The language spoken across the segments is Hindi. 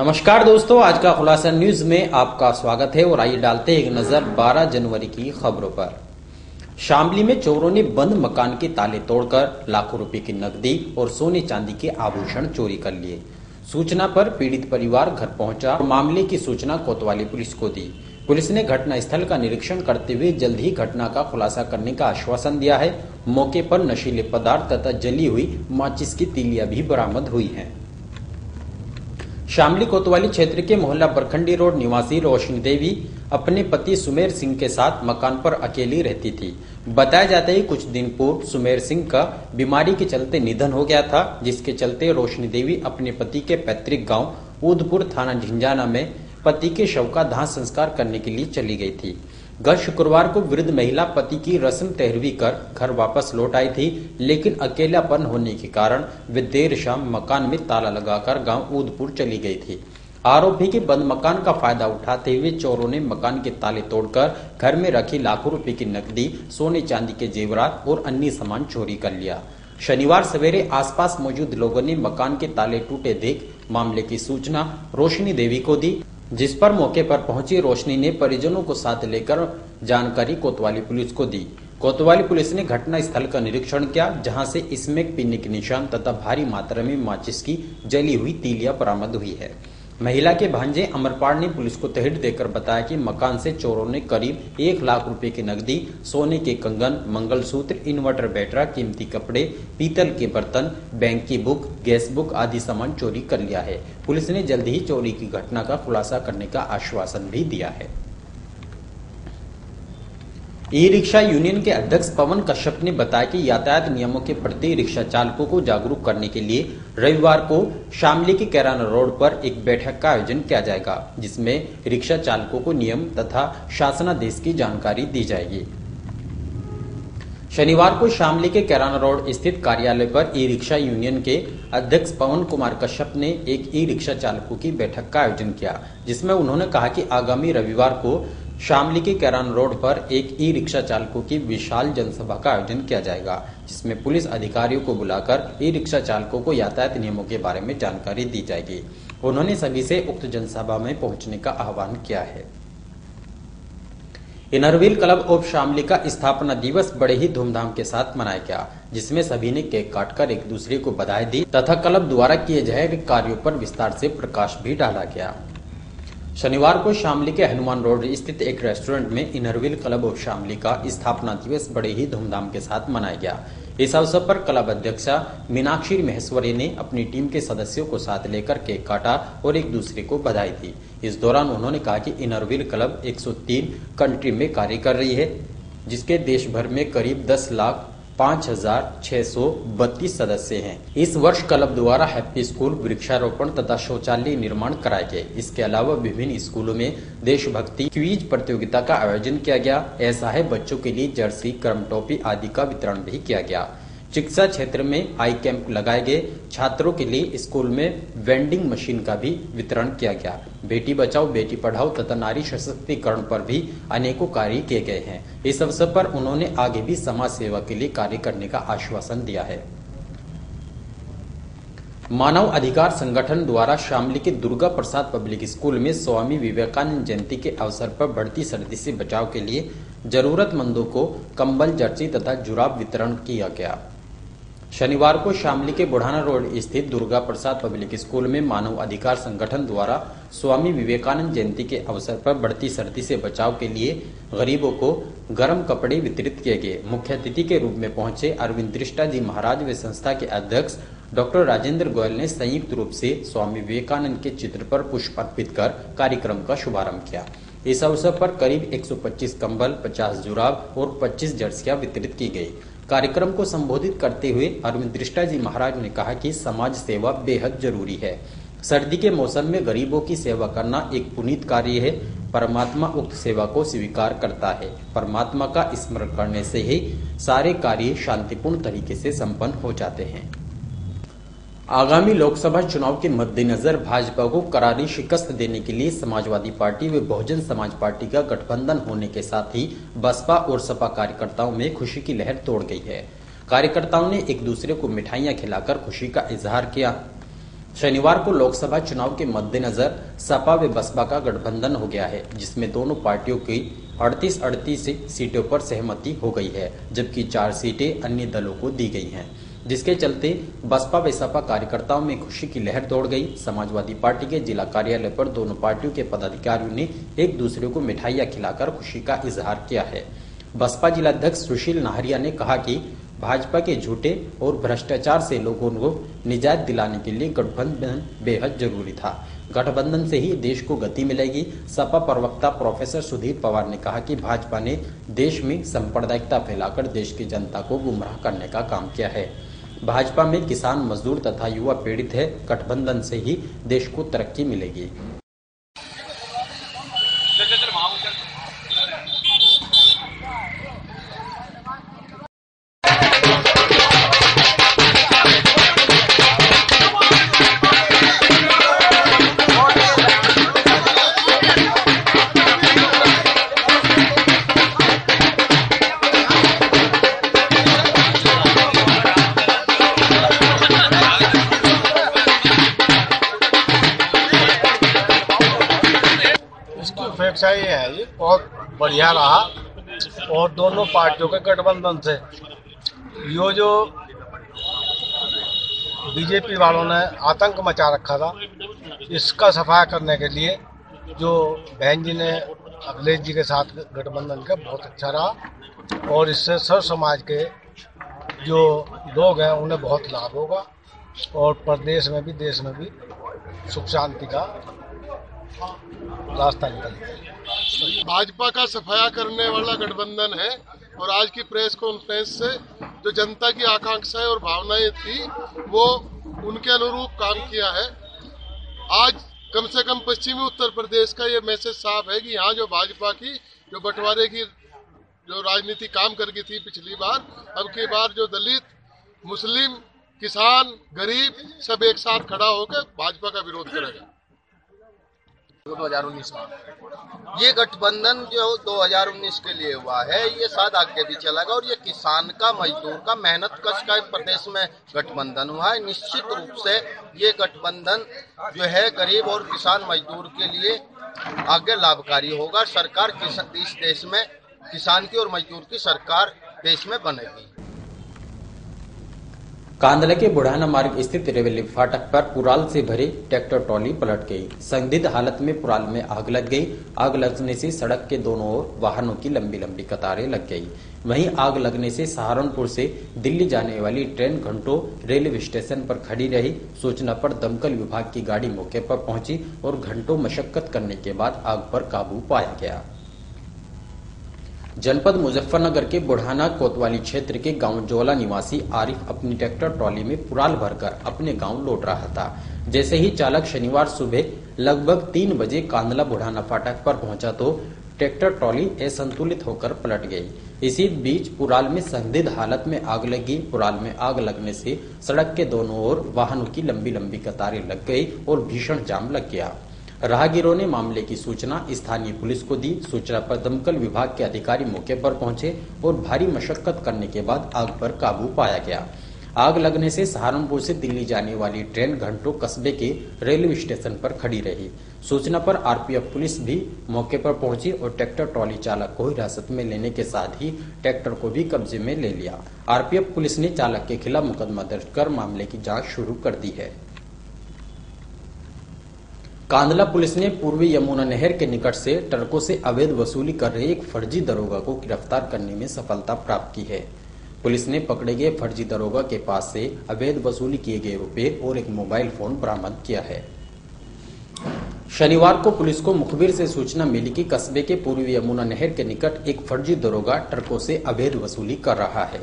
नमस्कार दोस्तों, आज का खुलासा न्यूज में आपका स्वागत है और आइए डालते हैं एक नजर 12 जनवरी की खबरों पर। शामली में चोरों ने बंद मकान के ताले तोड़कर लाखों रुपए की नकदी और सोने चांदी के आभूषण चोरी कर लिए। सूचना पर पीड़ित परिवार घर पहुंचा और मामले की सूचना कोतवाली पुलिस को दी। पुलिस ने घटना स्थल का निरीक्षण करते हुए जल्द ही घटना का खुलासा करने का आश्वासन दिया है। मौके पर नशीले पदार्थ तथा जली हुई माचिस की तीलियां भी बरामद हुई हैं। शामली कोतवाली क्षेत्र के मोहल्ला बरखंडी रोड निवासी रोशनी देवी अपने पति सुमेर सिंह के साथ मकान पर अकेली रहती थी। बताया जाता है कुछ दिन पूर्व सुमेर सिंह का बीमारी के चलते निधन हो गया था, जिसके चलते रोशनी देवी अपने पति के पैतृक गांव ऊदपुर थाना झिंझाना में पति के शव का दाह संस्कार करने के लिए चली गई थी। गत शुक्रवार को वृद्ध महिला पति की रस्म तेहरवी कर घर वापस लौट आई थी, लेकिन अकेलापन होने के कारण वे देर शाम मकान में ताला लगाकर गांव ऊदपुर चली गई थी। आरोपी के बंद मकान का फायदा उठाते हुए चोरों ने मकान के ताले तोड़कर घर में रखी लाखों रुपए की नकदी, सोने चांदी के जेवरात और अन्य सामान चोरी कर लिया। शनिवार सवेरे आसपास मौजूद लोगों ने मकान के ताले टूटे देख मामले की सूचना रोशनी देवी को दी, जिस पर मौके पर पहुंची रोशनी ने परिजनों को साथ लेकर जानकारी कोतवाली पुलिस को दी। कोतवाली पुलिस ने घटना स्थल का निरीक्षण किया, जहां से इसमें पीने के निशान तथा भारी मात्रा में माचिस की जली हुई तीलियां बरामद हुई है। महिला के भांजे अमरपाल ने पुलिस को तहरीर देकर बताया कि मकान से चोरों ने करीब 1 लाख रुपए की नकदी, सोने के कंगन, मंगलसूत्र, इन्वर्टर बैटरा, कीमती कपड़े, पीतल के बर्तन, बैंक की बुक, गैस बुक आदि सामान चोरी कर लिया है। पुलिस ने जल्द ही चोरी की घटना का खुलासा करने का आश्वासन भी दिया है। ई रिक्शा यूनियन के अध्यक्ष पवन कश्यप ने बताया कि यातायात नियमों के प्रति रिक्शा चालकों को जागरूक करने के लिए रविवार को शामली के कैराना रोड पर एक बैठक का आयोजन किया जाएगा, जिसमें रिक्शा चालकों को नियम तथा शासनादेश की जानकारी दी जाएगी। शनिवार को शामली के कैराना रोड स्थित कार्यालय पर ई रिक्शा यूनियन के अध्यक्ष पवन कुमार कश्यप ने एक ई रिक्शा चालकों की बैठक का आयोजन किया, जिसमें उन्होंने कहा कि आगामी रविवार को शामली के कैरान रोड पर एक ई रिक्शा चालकों की विशाल जनसभा का आयोजन किया जाएगा, जिसमें पुलिस अधिकारियों को बुलाकर ई रिक्शा चालकों को यातायात नियमों के बारे में जानकारी दी जाएगी। उन्होंने सभी से उक्त जनसभा में पहुंचने का आह्वान किया है। इनरव्हील क्लब ऑफ शामली का स्थापना दिवस बड़े ही धूमधाम के साथ मनाया गया, जिसमें सभी ने केक काटकर एक दूसरे को बधाई दी तथा क्लब द्वारा किए जाए कार्यों पर विस्तार से प्रकाश भी डाला गया। शनिवार को शामली के हनुमान रोड स्थित एक रेस्टोरेंट में इनरव्हील क्लब ऑफ शामली का स्थापना दिवस बड़े ही धूमधाम के साथ मनाया गया। इस अवसर पर क्लब अध्यक्षा मीनाक्षी महेश्वरी ने अपनी टीम के सदस्यों को साथ लेकर केक काटा और एक दूसरे को बधाई दी। इस दौरान उन्होंने कहा कि इनरव्हील क्लब 103 कंट्री में कार्य कर रही है, जिसके देश भर में करीब 10,05,632 सदस्य हैं। इस वर्ष क्लब द्वारा हैप्पी स्कूल, वृक्षारोपण तथा शौचालय निर्माण कराए गए। इसके अलावा विभिन्न स्कूलों में देशभक्ति क्विज प्रतियोगिता का आयोजन किया गया। ऐसा है बच्चों के लिए जर्सी, क्रम टोपी आदि का वितरण भी किया गया। चिकित्सा क्षेत्र में आई कैंप लगाए गए। छात्रों के लिए स्कूल में वेंडिंग मशीन का भी वितरण किया गया। बेटी बचाओ बेटी पढ़ाओ तथा नारी सशक्तिकरण पर भी अनेकों कार्य किए गए हैं। इस अवसर पर उन्होंने आगे भी समाज सेवा के लिए कार्य करने का आश्वासन दिया है। मानव अधिकार संगठन द्वारा शामली के दुर्गा प्रसाद पब्लिक स्कूल में स्वामी विवेकानंद जयंती के अवसर पर बढ़ती सर्दी से बचाव के लिए जरूरतमंदों को कंबल, जर्सी तथा जुराब वितरण किया गया। शनिवार को शामली के बुढ़ाना रोड स्थित दुर्गा प्रसाद पब्लिक स्कूल में मानव अधिकार संगठन द्वारा स्वामी विवेकानंद जयंती के अवसर पर बढ़ती सर्दी से बचाव के लिए गरीबों को गर्म कपड़े वितरित किए गए। मुख्य अतिथि के रूप में पहुंचे अरविंद दृष्टा जी महाराज व संस्था के अध्यक्ष डॉक्टर राजेंद्र गोयल ने संयुक्त रूप से स्वामी विवेकानंद के चित्र पर पुष्प अर्पित कर कार्यक्रम का शुभारंभ किया। इस अवसर पर करीब 125 कंबल, 50 जुराब और 25 जर्सियां वितरित की गई। कार्यक्रम को संबोधित करते हुए अरविंद दृष्टा जी महाराज ने कहा कि समाज सेवा बेहद जरूरी है। सर्दी के मौसम में गरीबों की सेवा करना एक पुनीत कार्य है। परमात्मा उक्त सेवा को स्वीकार करता है। परमात्मा का स्मरण करने से ही सारे कार्य शांतिपूर्ण तरीके से संपन्न हो जाते हैं। आगामी लोकसभा चुनाव के मद्देनजर भाजपा को करारी शिकस्त देने के लिए समाजवादी पार्टी व बहुजन समाज पार्टी का गठबंधन होने के साथ ही बसपा और सपा कार्यकर्ताओं में खुशी की लहर तोड़ गई है। कार्यकर्ताओं ने एक दूसरे को मिठाइयां खिलाकर खुशी का इजहार किया। शनिवार को लोकसभा चुनाव के मद्देनजर सपा व बसपा का गठबंधन हो गया है, जिसमें दोनों पार्टियों की 38 सीटों पर सहमति हो गई है, जबकि 4 सीटें अन्य दलों को दी गई हैं, जिसके चलते बसपा व सपा कार्यकर्ताओं में खुशी की लहर दौड़ गई। समाजवादी पार्टी के जिला कार्यालय पर दोनों पार्टियों के पदाधिकारियों ने एक दूसरे को मिठाइयां खिलाकर खुशी का इजहार किया है। बसपा जिलाध्यक्ष सुशील नाहरिया ने कहा कि भाजपा के झूठे और भ्रष्टाचार से लोगों को निजात दिलाने के लिए गठबंधन बेहद जरूरी था। गठबंधन से ही देश को गति मिलेगी। सपा प्रवक्ता प्रोफेसर सुधीर पवार ने कहा कि भाजपा ने देश में सांप्रदायिकता फैलाकर देश की जनता को गुमराह करने का काम किया है। भाजपा में किसान, मजदूर तथा युवा पीड़ित है। गठबंधन से ही देश को तरक्की मिलेगी। अपेक्षा ये है, ये बहुत बढ़िया रहा और दोनों पार्टियों के गठबंधन से यो जो बीजेपी वालों ने आतंक मचा रखा था, इसका सफाया करने के लिए जो बहन जी ने अखिलेश जी के साथ गठबंधन का बहुत अच्छा रहा और इससे सर्व समाज के जो लोग हैं उन्हें बहुत लाभ होगा और प्रदेश में भी देश में भी सुख शांति का रास्ता निकल। भाजपा का सफाया करने वाला गठबंधन है और आज की प्रेस कॉन्फ्रेंस से जो जनता की आकांक्षाएं और भावनाएं थी वो उनके अनुरूप काम किया है। आज कम से कम पश्चिमी उत्तर प्रदेश का ये मैसेज साफ है कि यहाँ जो भाजपा की जो बंटवारे की जो राजनीति काम कर गई थी पिछली बार, अब की बार जो दलित, मुस्लिम, किसान, गरीब सब एक साथ खड़ा होकर भाजपा का विरोध करेगा। 2019 में ये गठबंधन जो 2019 के लिए हुआ है, ये शायद आगे भी चलेगा और ये किसान का, मजदूर का, मेहनत कश का प्रदेश में गठबंधन हुआ है। निश्चित रूप से ये गठबंधन जो है गरीब और किसान मजदूर के लिए आगे लाभकारी होगा। सरकार इस देश में किसान की और मजदूर की सरकार देश में बनेगी। कांदला के बुढ़ाना मार्ग स्थित रेवली फाटक पर पुराल से भरे ट्रैक्टर ट्रॉली पलट गई। संदिग्ध हालत में पुराल में आग लग गई। आग लगने से सड़क के दोनों ओर वाहनों की लंबी लंबी कतारें लग गई। वहीं आग लगने से सहारनपुर से दिल्ली जाने वाली ट्रेन घंटों रेलवे स्टेशन पर खड़ी रही। सूचना पर दमकल विभाग की गाड़ी मौके पर पहुंची और घंटों मशक्कत करने के बाद आग पर काबू पाया गया। जनपद मुजफ्फरनगर के बुढ़ाना कोतवाली क्षेत्र के गांव जोला निवासी आरिफ अपनी ट्रैक्टर ट्रॉली में पुराल भरकर अपने गांव लौट रहा था। जैसे ही चालक शनिवार सुबह लगभग 3 बजे कांदला बुढ़ाना फाटक पर पहुंचा तो ट्रैक्टर ट्रॉली असंतुलित होकर पलट गई। इसी बीच पुराल में संदिग्ध हालत में आग लगी। पुराल में आग लगने से सड़क के दोनों ओर वाहनों की लंबी लंबी कतारें लग गई और भीषण जाम लग गया। राहगीरों ने मामले की सूचना स्थानीय पुलिस को दी। सूचना पर दमकल विभाग के अधिकारी मौके पर पहुंचे और भारी मशक्कत करने के बाद आग पर काबू पाया गया। आग लगने से सहारनपुर से दिल्ली जाने वाली ट्रेन घंटों कस्बे के रेलवे स्टेशन पर खड़ी रही। सूचना पर आरपीएफ पुलिस भी मौके पर पहुंची और ट्रैक्टर ट्रॉली चालक को हिरासत में लेने के साथ ही ट्रैक्टर को भी कब्जे में ले लिया। आरपीएफ पुलिस ने चालक के खिलाफ मुकदमा दर्ज कर मामले की जाँच शुरू कर दी है। कांदला पुलिस ने पूर्वी यमुना नहर के निकट से ट्रकों से अवैध वसूली कर रहे एक फर्जी दरोगा को गिरफ्तार करने में सफलता प्राप्त की है। पुलिस ने पकड़े गए फर्जी दरोगा के पास से अवैध वसूली किए गए रुपए और एक मोबाइल फोन बरामद किया है। शनिवार को पुलिस को मुखबिर से सूचना मिली कि कस्बे के पूर्वी यमुना नहर के निकट एक फर्जी दरोगा ट्रकों से अवैध वसूली कर रहा है।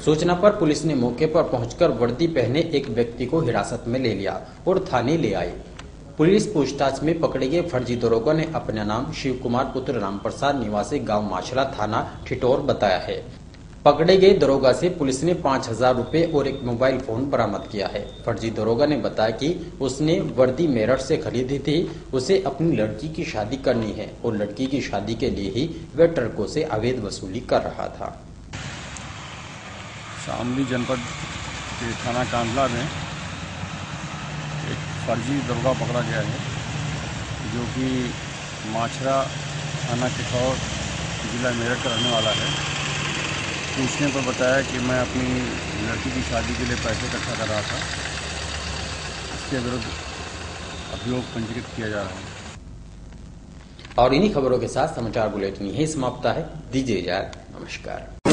सूचना पर पुलिस ने मौके पर पहुंचकर वर्दी पहने एक व्यक्ति को हिरासत में ले लिया और थाने ले आई। पुलिस पूछताछ में पकड़े गए फर्जी दरोगा ने अपना नाम शिव कुमार पुत्र रामप्रसाद निवासी गांव माछला थाना ठिठोर बताया है। पकड़े गए दरोगा से पुलिस ने 5000 रुपए और एक मोबाइल फोन बरामद किया है। फर्जी दरोगा ने बताया कि उसने वर्दी मेरठ से खरीदी थी। उसे अपनी लड़की की शादी करनी है और लड़की की शादी के लिए ही वह ट्रकों से अवैध वसूली कर रहा था। शामली जनपद के थाना कांदला में एक फर्जी दरोगा पकड़ा गया है, जो कि माछरा थाना किशोर जिला मेरठ का रहने वाला है। पूछने पर बताया कि मैं अपनी लड़की की शादी के लिए पैसे इकट्ठा कर रहा था। इसके विरुद्ध अभियोग पंजीकृत किया जा रहा है। और इन्हीं खबरों के साथ समाचार बुलेटिन यही समाप्त है। दीजिए इजाजत, नमस्कार।